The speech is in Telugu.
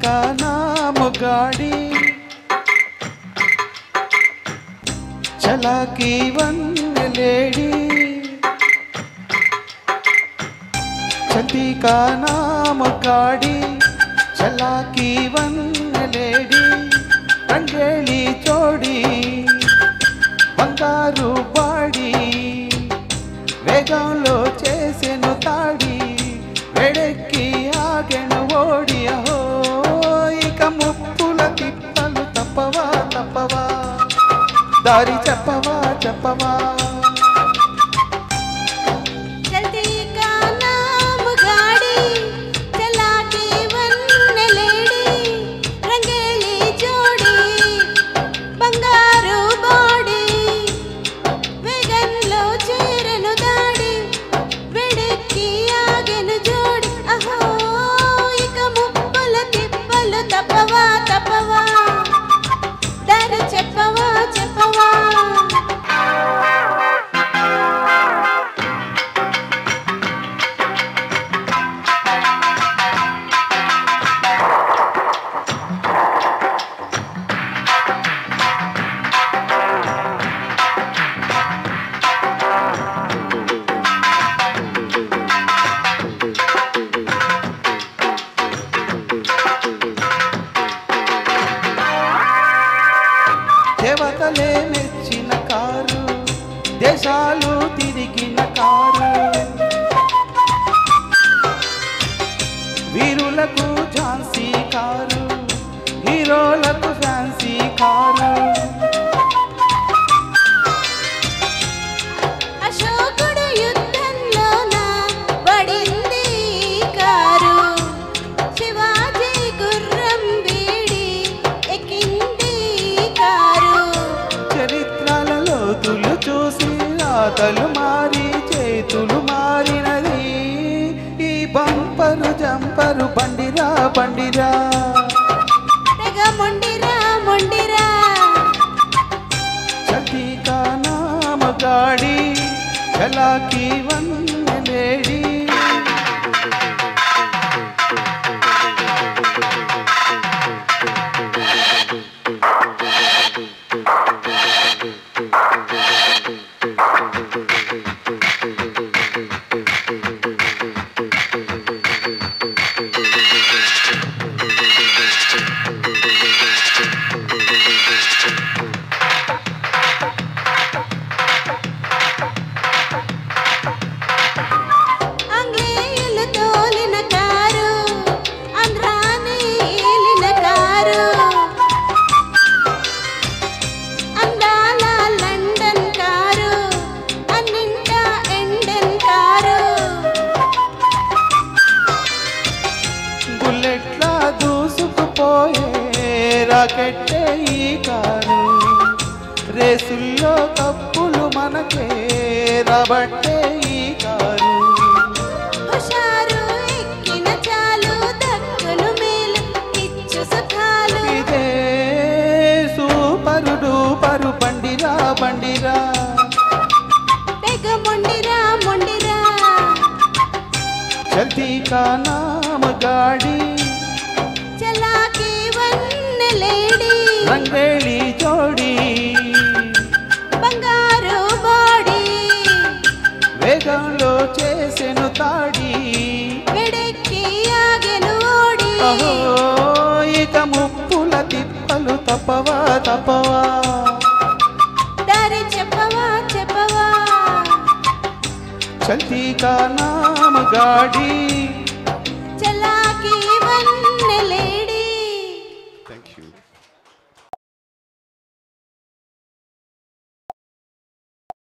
का नाम गाड़ी चला की वन लेडी चलती का नाम गाड़ी चला की वन लेडी రంగేలి జోడి బంగారు బాడి వేగంలో చేసెను తాడి వేడెక్కి ఆగెను ఓడి అహో ఇక ముప్పుల తిప్పలు తప్పవా తప్పవా దారి చెప్పవా చెప్పవా దేవతలే మెచ్చిన కారు దేశాలు తిరిగిన కారు వీరులకు ఝాన్సీ కారు హీరోలకు ఫ్యాన్సీ కారు అశోకుడు యుద్ధంలోన పడింది కారు శివాజీ గుర్రం వీడి ఎక్కింది కారు చరిత్రలలో తులు చూసి రాతలు మారి చేతులు మారినది ఈ బంపరు జంపరు బండిరా బండిరా తెగ మొండిరా మొండిరా చల్తీ కా నామ గాడి చలా की वन लेडी రాకెట్టే ఈ కారు రేసుల్లో కప్పులు మనకే రాబట్టే ఈ కారు హుషారు ఎక్కిన చాలు దక్కును మేలు ఇచ్చు సుఖాలు ఇదే సూపరు డూపరు బండిరా బండిరా తెగ మొండిరా మొండిరా చల్తీ కా నామ గాడి చలా की वन लेडी రంగేలి జోడి బంగారు బాడీ వేగంలో చేసెను తాడి వెడెక్కి ఆగెను ఓడి అహో ఇక ముప్పుల తిప్పలు తప్పవా తప్పవా దారి చెప్పవా చెప్పవా చల్తీ కా నామ గాడి